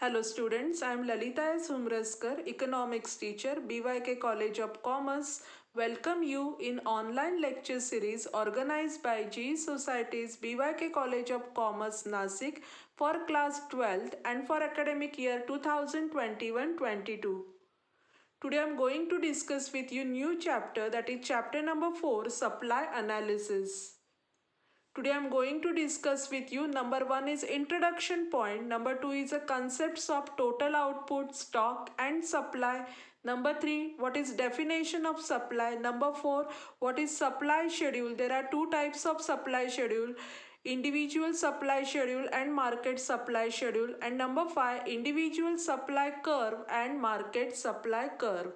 Hello students, I am Lalita S. Humraskar, Economics teacher, BYK College of Commerce. Welcome you in online lecture series organized by E.Society's BYK College of Commerce, Nasik for class 12th and for academic year 2021-22. Today I am going to discuss with you new chapter, that is chapter number 4, Supply Analysis. Today I am going to discuss with you, number 1 is introduction point, number 2 is the concepts of total output, stock and supply, number 3 what is definition of supply, number 4 what is supply schedule. There are two types of supply schedule, individual supply schedule and market supply schedule, and number 5 individual supply curve and market supply curve.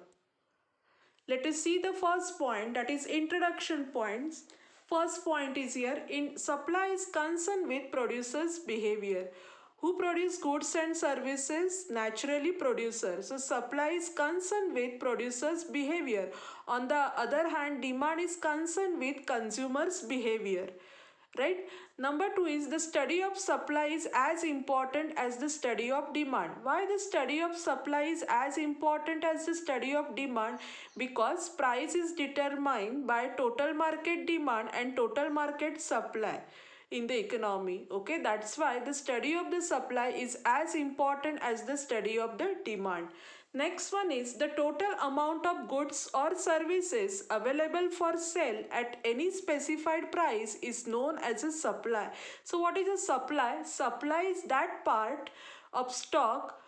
Let us see the first point, that is introduction points. First point is here, in supply is concerned with producers' behavior. Who produce goods and services? Naturally producers. So supply is concerned with producers' behavior. On the other hand, demand is concerned with consumers' behavior. Right? Number 2 is the study of supply is as important as the study of demand. Why the study of supply is as important as the study of demand? Because price is determined by total market demand and total market supply in the economy. Okay, that's why the study of the supply is as important as the study of the demand. Next one is the total amount of goods or services available for sale at any specified price is known as a supply. So what is a supply? Supply is that part of stock,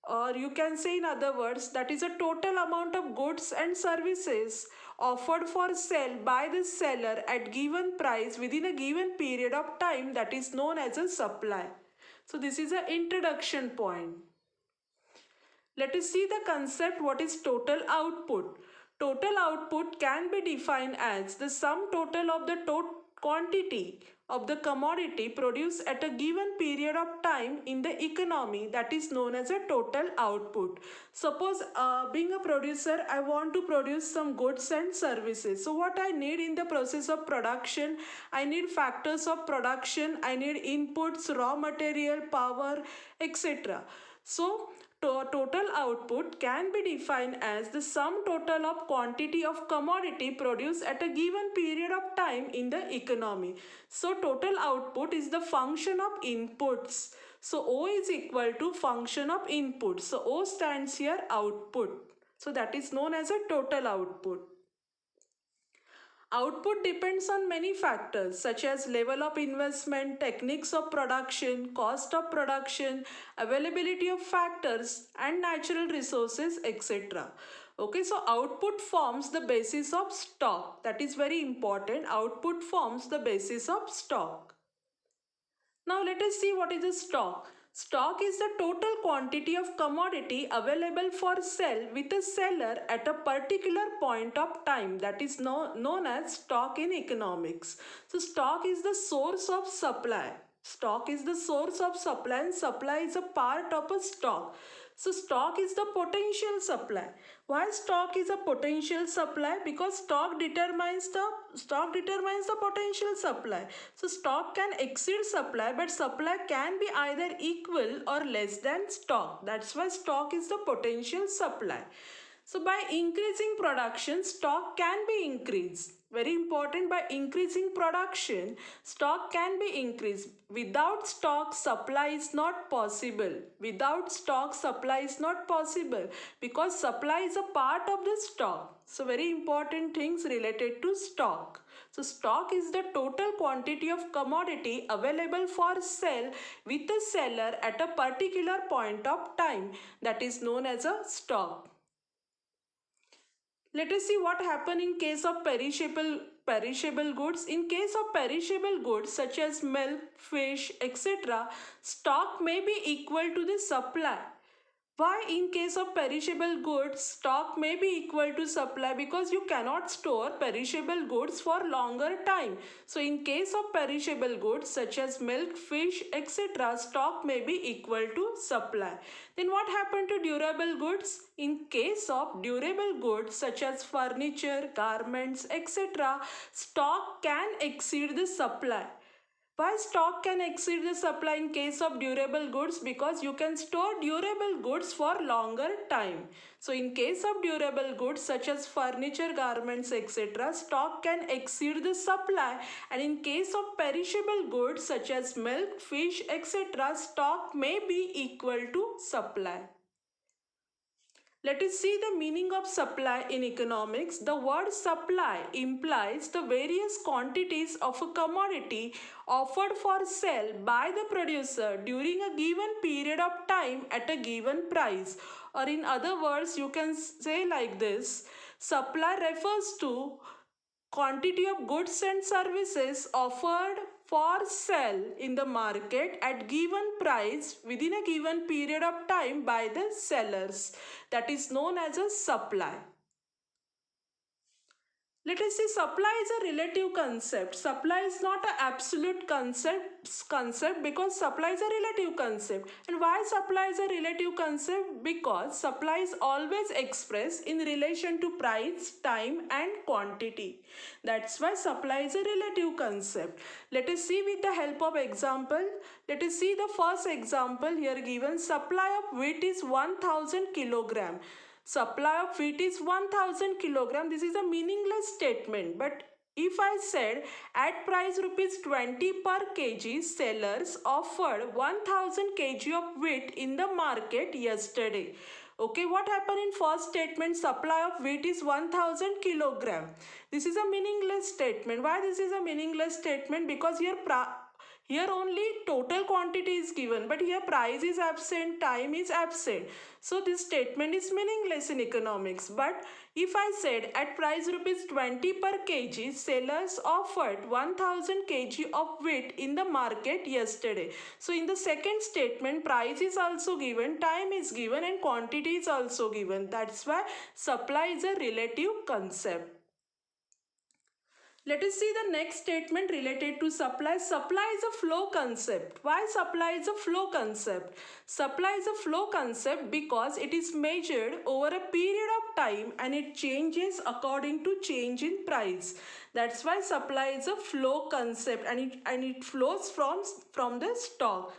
or you can say in other words, that is a total amount of goods and services offered for sale by the seller at given price within a given period of time, that is known as a supply. So this is an introduction point. Let us see the concept what is total output. Total output can be defined as the sum total of the quantity of the commodity produced at a given period of time in the economy, that is known as a total output. Suppose being a producer, I want to produce some goods and services. So what I need in the process of production? I need factors of production, I need inputs, raw material, power, etc. So total output can be defined as the sum total of quantity of commodity produced at a given period of time in the economy. So total output is the function of inputs. So O is equal to function of input. So O stands here output. So that is known as a total output. Output depends on many factors such as level of investment, techniques of production, cost of production, availability of factors and natural resources, etc. Okay, so output forms the basis of stock. That is very important. Output forms the basis of stock. Now let us see what is a stock. Stock is the total quantity of commodity available for sale with a seller at a particular point of time, that is known as stock in economics. So stock is the source of supply. Stock is the source of supply and supply is a part of a stock. So stock is the potential supply. Why stock is a potential supply? Because stock determines the potential supply. So stock can exceed supply, but supply can be either equal or less than stock. That's why stock is the potential supply. So by increasing production, stock can be increased. Very important, by increasing production, stock can be increased. Without stock, supply is not possible. Without stock, supply is not possible because supply is a part of the stock. So very important things related to stock. So stock is the total quantity of commodity available for sale with a seller at a particular point of time, that is known as a stock. Let us see what happens in case of perishable goods. In case of perishable goods such as milk, fish, etc., stock may be equal to the supply. Why in case of perishable goods stock may be equal to supply? Because you cannot store perishable goods for longer time. So in case of perishable goods such as milk, fish, etc., stock may be equal to supply. Then what happened to durable goods? In case of durable goods such as furniture, garments, etc., stock can exceed the supply. Why stock can exceed the supply in case of durable goods? Because you can store durable goods for longer time. So in case of durable goods such as furniture, garments, etc., stock can exceed the supply, and in case of perishable goods such as milk, fish, etc., stock may be equal to supply. Let us see the meaning of supply in economics. The word supply implies the various quantities of a commodity offered for sale by the producer during a given period of time at a given price. Or in other words, you can say like this: supply refers to quantity of goods and services offered for sale in the market at given price within a given period of time by the sellers. That is known as a supply. Let us see, supply is a relative concept. Supply is not an absolute concept because supply is a relative concept. And why supply is a relative concept? Because supply is always expressed in relation to price, time and quantity. That's why supply is a relative concept. Let us see with the help of example. Let us see the first example here given. Supply of wheat is 1000 kilogram. Supply of wheat is 1000 kilogram. This is a meaningless statement, but if I said at price rupees 20 per kg, sellers offered 1000 kg of wheat in the market yesterday. Okay, what happened in first statement? Supply of wheat is 1000 kilogram. This is a meaningless statement. Why this is a meaningless statement? Because here only total quantity is given, but here price is absent, time is absent. So this statement is meaningless in economics. But if I said at price rupees 20 per kg, sellers offered 1000 kg of wheat in the market yesterday. So in the second statement, price is also given, time is given and quantity is also given. That's why supply is a relative concept. Let us see the next statement related to supply. Supply is a flow concept. Why supply is a flow concept? Supply is a flow concept because it is measured over a period of time and it changes according to change in price. That's why supply is a flow concept, and it flows from the stock.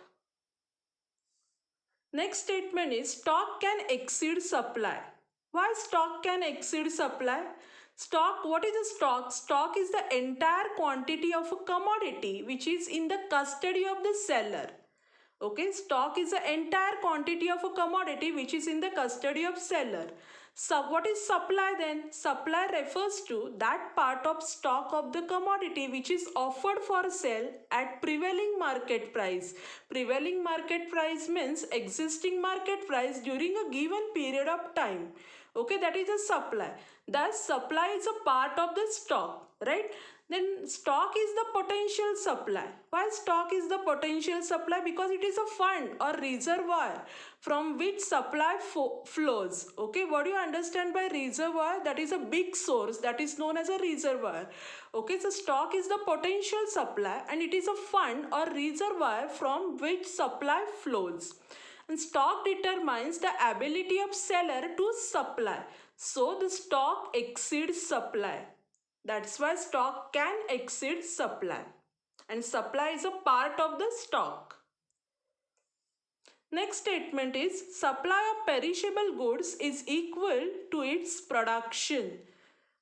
Next statement is stock can exceed supply. Why stock can exceed supply? Stock, what is a stock? Stock is the entire quantity of a commodity which is in the custody of the seller. Okay, stock is the entire quantity of a commodity which is in the custody of seller. So what is supply then? Supply refers to that part of stock of the commodity which is offered for sale at prevailing market price. Prevailing market price means existing market price during a given period of time. Okay, that is a supply. Thus supply is a part of the stock, right? Then stock is the potential supply. Why stock is the potential supply? Because it is a fund or reservoir from which supply flows. Okay, what do you understand by reservoir? That is a big source that is known as a reservoir. Okay, so stock is the potential supply and it is a fund or reservoir from which supply flows. And stock determines the ability of seller to supply. So the stock exceeds supply. That's why stock can exceed supply. And supply is a part of the stock. Next statement is supply of perishable goods is equal to its production.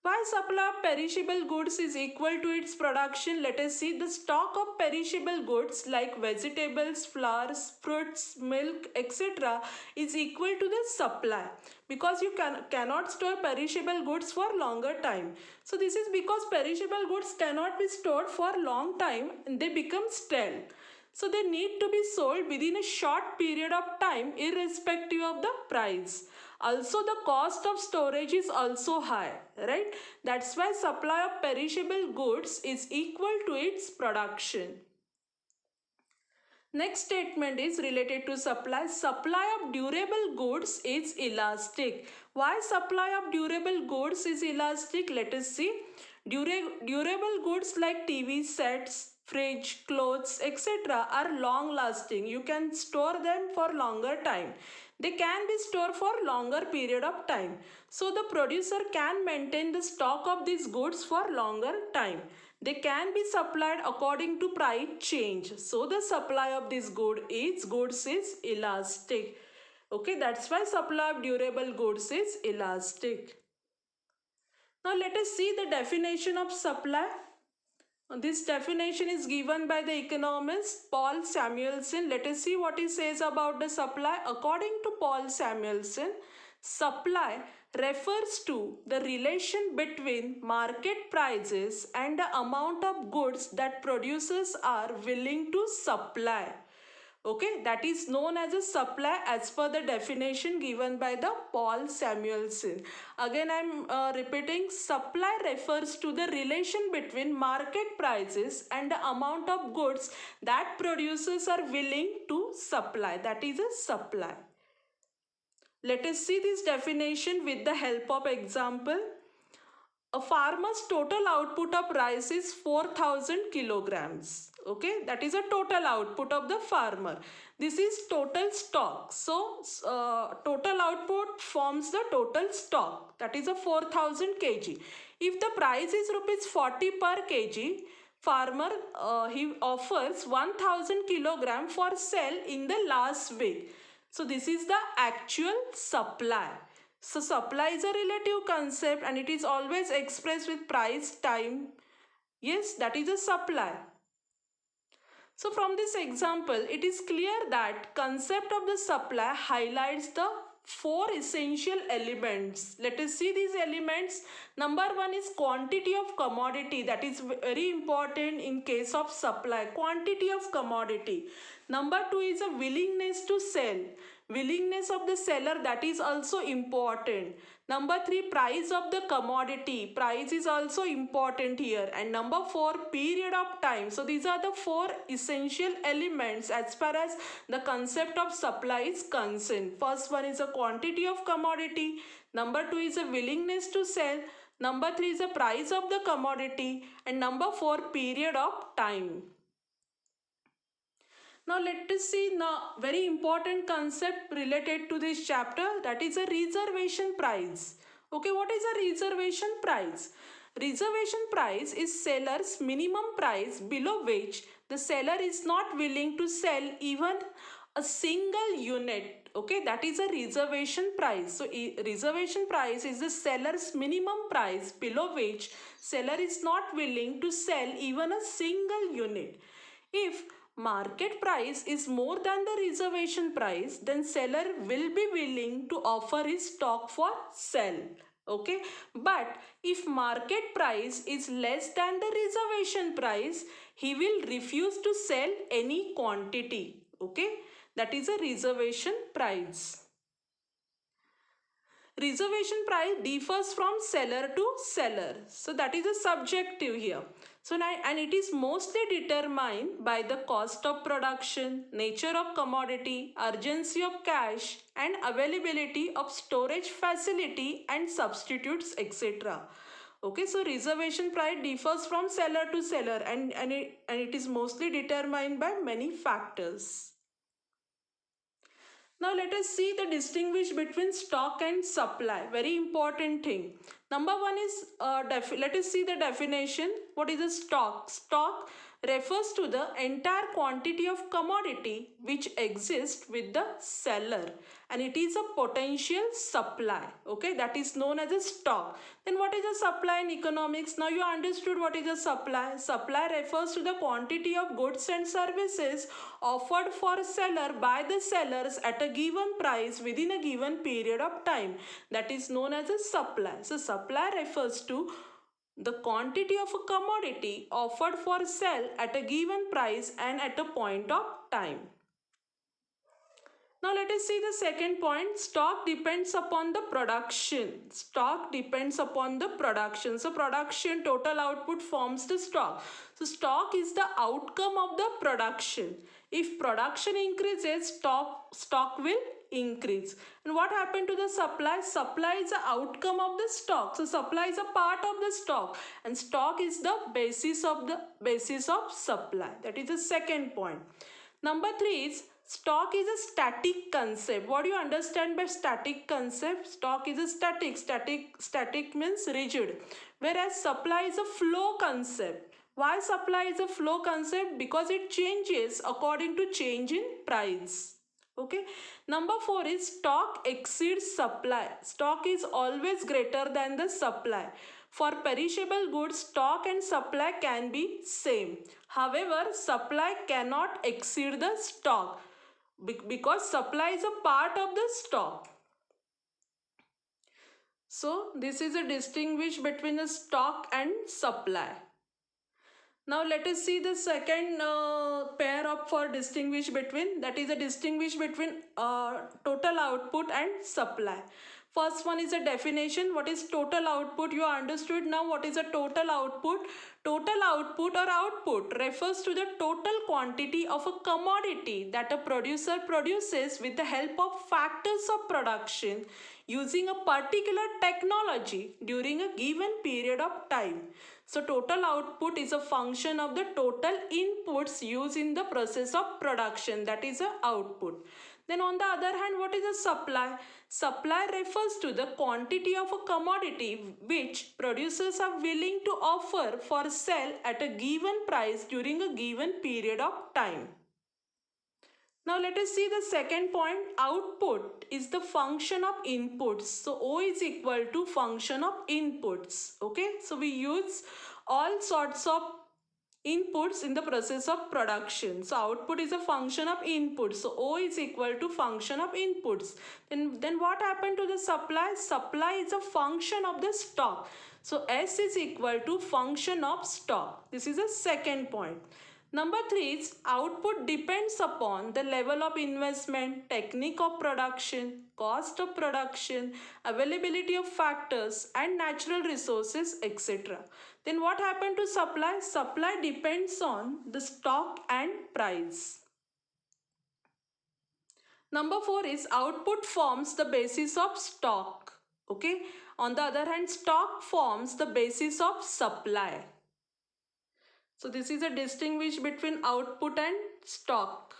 Why supply of perishable goods is equal to its production? Let us see. The stock of perishable goods like vegetables, flowers, fruits, milk, etc. is equal to the supply, because you cannot store perishable goods for longer time. So this is because perishable goods cannot be stored for long time and they become stale. So they need to be sold within a short period of time irrespective of the price. Also the cost of storage is also high, right? That's why supply of perishable goods is equal to its production. Next statement is related to supply. Supply of durable goods is elastic. Why supply of durable goods is elastic? Let us see. Durable goods like TV sets, fridge, clothes, etc. are long lasting. You can store them for longer time. They can be stored for longer period of time. So the producer can maintain the stock of these goods for longer time. They can be supplied according to price change. So the supply of this goods is elastic. Okay, that's why supply of durable goods is elastic. Now let us see the definition of supply. This definition is given by the economist Paul Samuelson. Let us see what he says about the supply. According to Paul Samuelson, supply refers to the relation between market prices and the amount of goods that producers are willing to supply. Okay, that is known as a supply as per the definition given by the Paul Samuelson. Again, I'm repeating, supply refers to the relation between market prices and the amount of goods that producers are willing to supply. That is a supply. Let us see this definition with the help of example. A farmer's total output of rice is 4,000 kilograms. Okay, that is a total output of the farmer. This is total stock. So, total output forms the total stock. That is a 4,000 kg. If the price is rupees 40 per kg, farmer he offers 1,000 kilogram for sale in the last week. So, this is the actual supply. So supply is a relative concept and it is always expressed with price time. Yes, that is a supply. So from this example, it is clear that concept of the supply highlights the four essential elements. Let us see these elements. Number one is quantity of commodity. That is very important in case of supply. Quantity of commodity. Number two is a willingness to sell. Willingness of the seller, that is also important. Number three, price of the commodity. Price is also important here. And number four, period of time. So these are the four essential elements as far as the concept of supply is concerned. First one is a quantity of commodity. Number two is a willingness to sell. Number three is the price of the commodity. And number four, period of time. Now let us see now very important concept related to this chapter, that is a reservation price. Okay, what is a reservation price? Reservation price is seller's minimum price below which the seller is not willing to sell even a single unit. Okay, that is a reservation price. So reservation price is the seller's minimum price below which seller is not willing to sell even a single unit. If market price is more than the reservation price, then seller will be willing to offer his stock for sale. Okay, but if market price is less than the reservation price, he will refuse to sell any quantity. Okay, that is a reservation price. Reservation price differs from seller to seller. So that is a subjective here. So now, and it is mostly determined by the cost of production, nature of commodity, urgency of cash, and availability of storage facility and substitutes, etc. Okay, so reservation price differs from seller to seller and it is mostly determined by many factors. Now let us see the distinguish between stock and supply. Very important thing. Number one is, let us see the definition. What is a stock? Stock refers to the entire quantity of commodity which exists with the seller and it is a potential supply. Okay, that is known as a stock. Then what is a supply in economics? Now you understood what is a supply. Supply refers to the quantity of goods and services offered for seller by the sellers at a given price within a given period of time. That is known as a supply. So supply refers to the quantity of a commodity offered for sale at a given price and at a point of time. Now let us see the second point. Stock depends upon the production. Stock depends upon the production. So production, total output forms the stock. So stock is the outcome of the production. If production increases, stock will increase. And what happened to the supply? Supply is the outcome of the stock. So supply is a part of the stock and stock is the basis of supply. That is the second point. Number three is stock is a static concept. What do you understand by static concept? Stock is a static. Static means rigid. Whereas supply is a flow concept. Why supply is a flow concept? Because it changes according to change in price. Okay. Number 4 is stock exceeds supply. Stock is always greater than the supply. For perishable goods, stock and supply can be same. However, supply cannot exceed the stock because supply is a part of the stock. So this is a distinguish between the stock and supply. Now let us see the second pair up for distinguish between, that is a distinguish between total output and supply. First one is a definition. What is total output? You understood now what is a total output. Total output or output refers to the total quantity of a commodity that a producer produces with the help of factors of production using a particular technology during a given period of time. So total output is a function of the total inputs used in the process of production, that is a output. Then on the other hand, what is a supply? Supply refers to the quantity of a commodity which producers are willing to offer for sale at a given price during a given period of time. Now let us see the second point. Output is the function of inputs. So O is equal to function of inputs. Okay. So we use all sorts of inputs in the process of production. So output is a function of inputs. So O is equal to function of inputs. Then what happened to the supply? Supply is a function of the stock. So S is equal to function of stock. This is the second point. Number 3 is output depends upon the level of investment, technique of production, cost of production, availability of factors and natural resources, etc. Then what happened to supply? Supply depends on the stock and price. Number 4 is output forms the basis of stock. Okay. On the other hand, stock forms the basis of supply. So this is a distinguish between output and stock.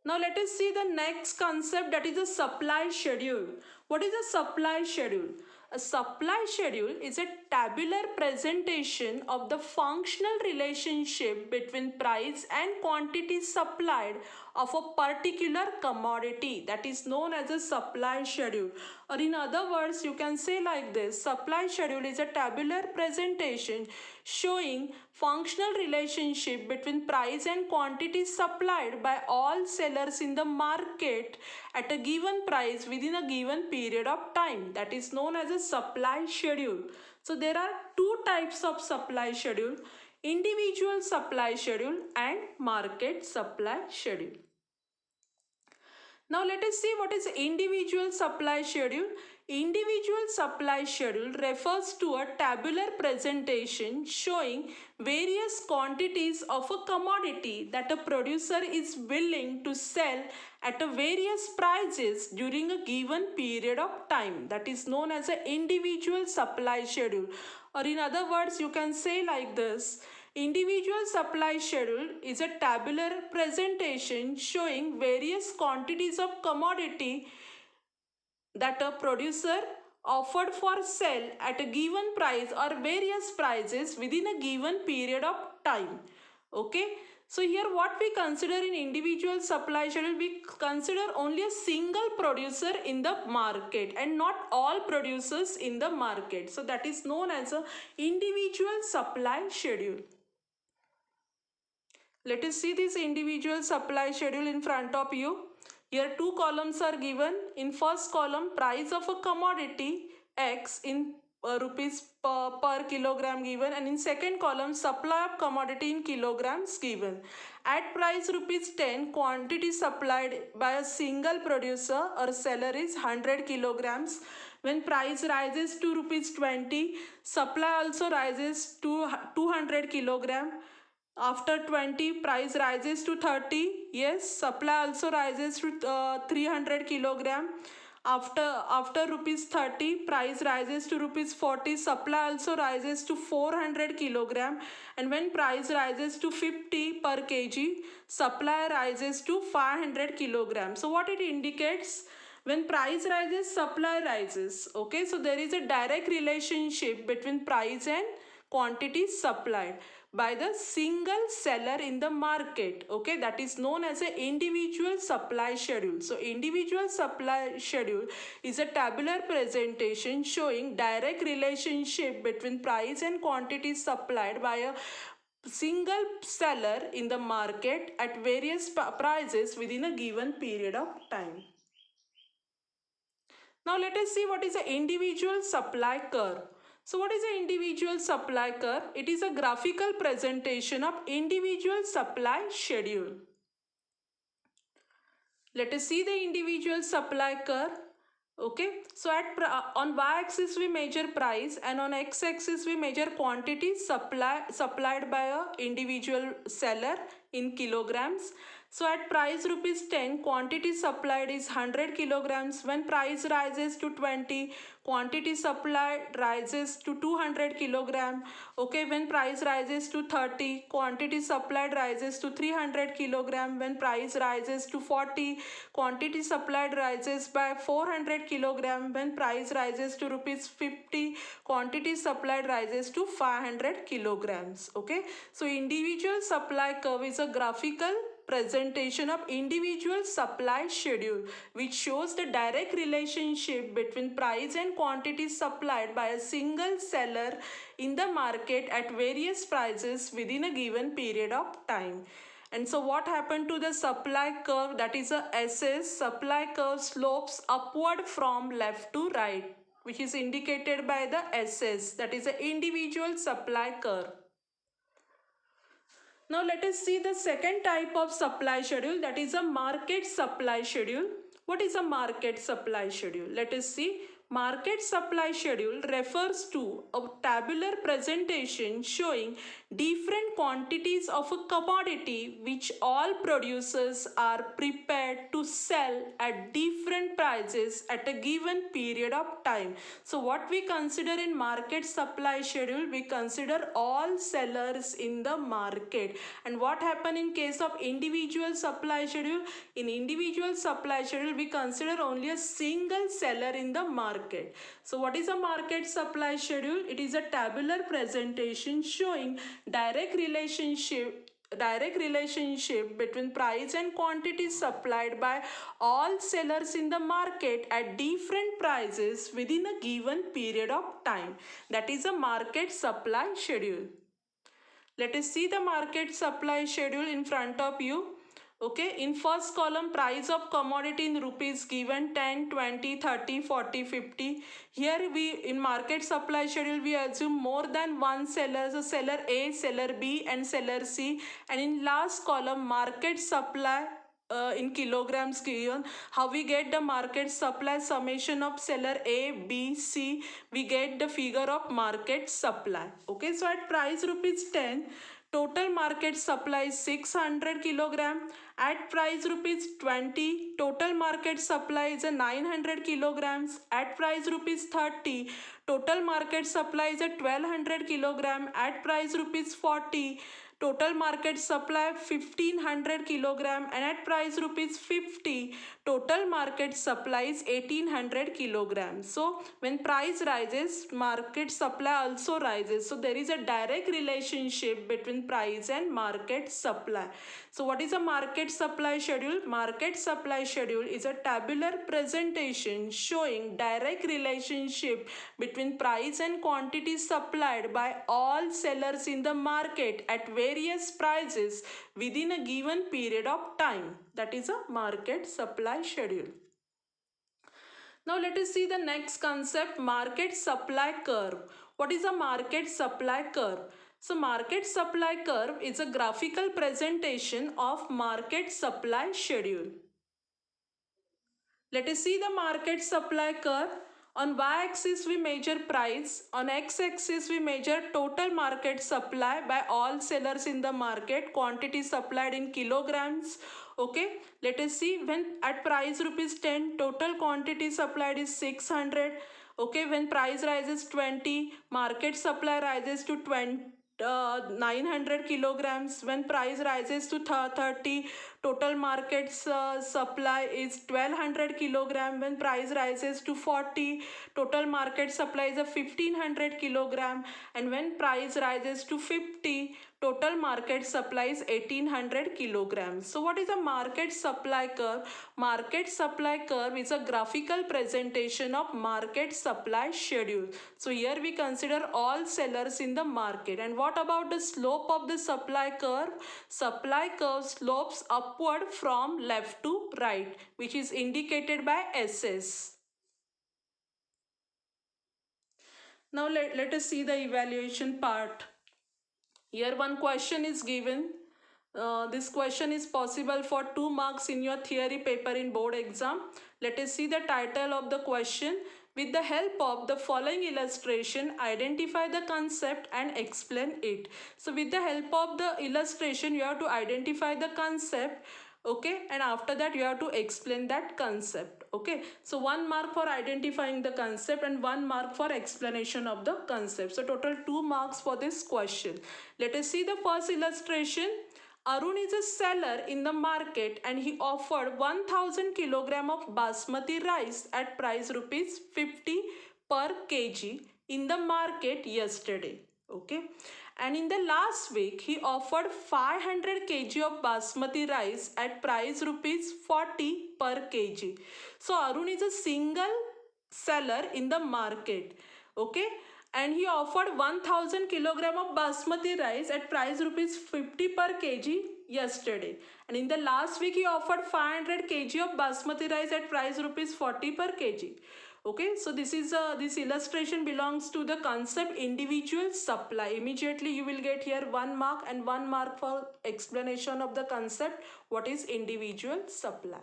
Now let us see the next concept, that is a supply schedule. What is a supply schedule? A supply schedule is a tabular presentation of the functional relationship between price and quantity supplied of a particular commodity, that is known as a supply schedule. Or in other words, you can say like this: supply schedule is a tabular presentation showing functional relationship between price and quantity supplied by all sellers in the market at a given price within a given period of time. That is known as a supply schedule. So there are two types of supply schedule: individual supply schedule and market supply schedule. Now let us see what is individual supply schedule. Individual supply schedule refers to a tabular presentation showing various quantities of a commodity that a producer is willing to sell at a various prices during a given period of time. That is known as an individual supply schedule. Or in other words, you can say like this: individual supply schedule is a tabular presentation showing various quantities of commodity that a producer offered for sale at a given price or various prices within a given period of time. Okay. So here what we consider in individual supply schedule, we consider only a single producer in the market and not all producers in the market. So that is known as a individual supply schedule. Let us see this individual supply schedule in front of you. Here two columns are given. In first column, price of a commodity X in rupees per kilogram given, and in second column, supply of commodity in kilograms given. At price rupees 10, quantity supplied by a single producer or seller is 100 kilograms. When price rises to rupees 20, supply also rises to 200 kilogram. After 20, price rises to 30. Yes, supply also rises to 300 kilogram. After rupees 30, price rises to rupees 40. Supply also rises to 400 kilogram. And when price rises to 50 per kg, supply rises to 500 kilogram. So what it indicates? When price rises, supply rises. Okay, so there is a direct relationship between price and quantities supplied by the single seller in the market. Okay, that is known as an individual supply schedule. So individual supply schedule is a tabular presentation showing direct relationship between price and quantities supplied by a single seller in the market at various prices within a given period of time. Now let us see what is an individual supply curve. So what is an individual supply curve? It is a graphical presentation of individual supply schedule. Let us see the individual supply curve. Okay, so on y-axis we measure price and on x-axis we measure quantity supplied by a individual seller in kilograms. So at price rupees 10, quantity supplied is 100 kilograms. When price rises to 20, quantity supplied rises to 200 kilogram. Okay, when price rises to 30, quantity supplied rises to 300 kilogram. When price rises to 40, quantity supplied rises by 400 kilogram. When price rises to rupees 50, quantity supplied rises to 500 kilograms. Okay, so individual supply curve is a graphical presentation of individual supply schedule which shows the direct relationship between price and quantity supplied by a single seller in the market at various prices within a given period of time. And so what happened to the supply curve, that is a SS supply curve, slopes upward from left to right, which is indicated by the SS, that is the individual supply curve. Now let us see the second type of supply schedule, that is a market supply schedule. What is a market supply schedule? Let us see. Market supply schedule refers to a tabular presentation showing different quantities of a commodity which all producers are prepared to sell at different prices at a given period of time. So what we consider in market supply schedule, we consider all sellers in the market. And what happen in case of individual supply schedule? In individual supply schedule, we consider only a single seller in the market. So what is a market supply schedule? It is a tabular presentation showing direct relationship between price and quantity supplied by all sellers in the market at different prices within a given period of time. That is a market supply schedule. Let us see the market supply schedule in front of you. Okay, in first column, price of commodity in rupees given 10, 20, 30, 40, 50. Here we, in market supply schedule, we assume more than one seller. So seller A, seller B and seller C. And in last column, market supply in kilograms given. How we get the market supply? Summation of seller A, B, C. We get the figure of market supply. Okay, so at price rupees 10, total market supply is 600 kilogram. At price rupees 20, total market supply is a 900 kilograms. At price rupees 30, total market supply is a 1200 kilogram. At price rupees 40, total market supply 1500 kilogram, and at price rupees 50, total market supply is 1800 kilograms. So when price rises, market supply also rises. So there is a direct relationship between price and market supply. So what is a market supply schedule? Market supply schedule is a tabular presentation showing direct relationship between price and quantity supplied by all sellers in the market at various prices within a given period of time. That is a market supply schedule. Now let us see the next concept, market supply curve. What is a market supply curve? So market supply curve is a graphical presentation of market supply schedule. Let us see the market supply curve. On y-axis we measure price. On x-axis we measure total market supply by all sellers in the market, quantity supplied in kilograms. Okay, let us see. When at price rupees 10, total quantity supplied is 600. Okay, when price rises 20, market supply rises to 900 kilograms. When price rises to 30, total market supply is 1200 kilogram. When price rises to 40, total market supply is a 1500 kilogram, and when price rises to 50, total market supply is 1800 kilograms. So what is a market supply curve? Market supply curve is a graphical presentation of market supply schedule. So here we consider all sellers in the market. And what about the slope of the supply curve? Supply curve slopes upward from left to right, which is indicated by SS. Now let us see the evaluation part. Here one question is given. This question is possible for 2 marks in your theory paper in board exam. Let us see the title of the question. With the help of the following illustration, identify the concept and explain it. So with the help of the illustration, you have to identify the concept, okay, and after that you have to explain that concept. Okay, so 1 mark for identifying the concept and 1 mark for explanation of the concept. So total 2 marks for this question. Let us see the first illustration. Arun is a seller in the market and he offered 1000 kilogram of basmati rice at price rupees 50 per kg in the market yesterday. Okay, and in the last week he offered 500 kg of basmati rice at price rupees 40 per kg. So Arun is a single seller in the market. Okay, and he offered 1000 kilogram of basmati rice at price rupees 50 per kg yesterday, and in the last week he offered 500 kg of basmati rice at price rupees 40 per kg. Okay, so this illustration belongs to the concept individual supply. Immediately you will get here 1 mark and 1 mark for explanation of the concept what is individual supply.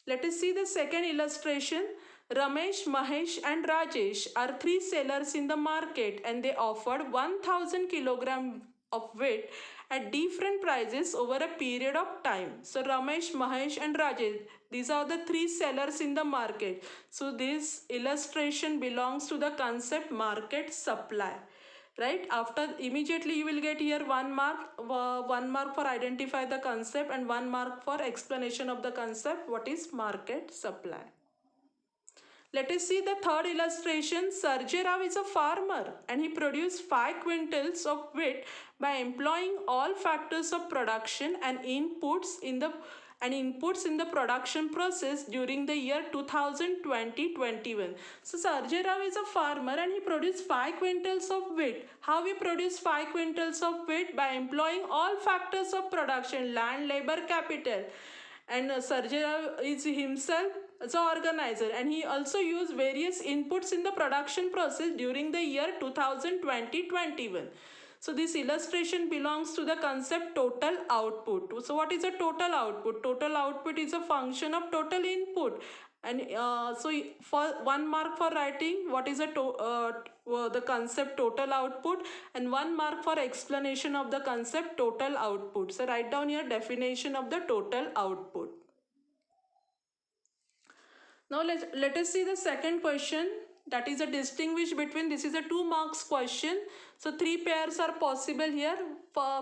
Let us see the second illustration. Ramesh, Mahesh and Rajesh are 3 sellers in the market and they offered 1000 kilogram of wheat at different prices over a period of time. So Ramesh, Mahesh and Rajesh, these are the 3 sellers in the market. So this illustration belongs to the concept market supply. Right, after immediately you will get here 1 mark, 1 mark for identify the concept and 1 mark for explanation of the concept what is market supply. Let us see the third illustration. Sarjay Rao is a farmer and he produced 5 quintals of wheat by employing all factors of production and inputs in the production process during the year 2020-21. So Sarjay Rao is a farmer and he produced 5 quintals of wheat. How he produced 5 quintals of wheat? By employing all factors of production, land, labor, capital. And Sarjay Rao is himself as an organizer and he also used various inputs in the production process during the year 2020-21. So this illustration belongs to the concept total output. So what is a total output? Total output is a function of total input. And so for 1 mark for writing what is the concept total output and 1 mark for explanation of the concept total output. So write down your definition of the total output. Now let us see the second question, that is a distinguish between, this is a 2 marks question. So 3 pairs are possible here.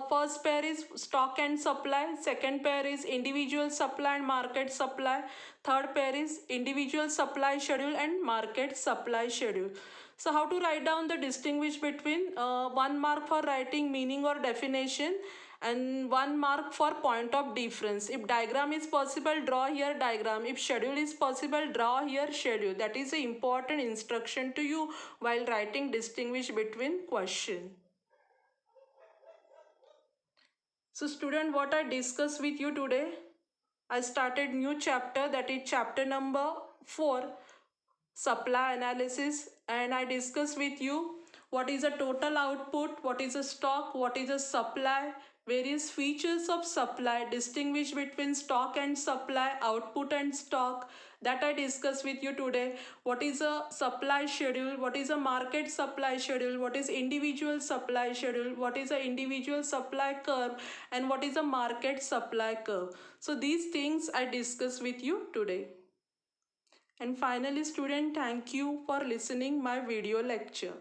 First pair is stock and supply, second pair is individual supply and market supply, third pair is individual supply schedule and market supply schedule. So how to write down the distinguish between? 1 mark for writing meaning or definition and 1 mark for point of difference. If diagram is possible, draw here diagram. If schedule is possible, draw here schedule. That is an important instruction to you while writing distinguish between question. So student, what I discussed with you today, I started new chapter, that is chapter number 4, supply analysis, and I discussed with you what is a total output, what is a stock, what is a supply, various features of supply, distinguish between stock and supply, output and stock, that I discussed with you today. What is a supply schedule, what is a market supply schedule, what is individual supply schedule, what is a individual supply curve, and what is a market supply curve. So these things I discussed with you today. And finally student, thank you for listening my video lecture.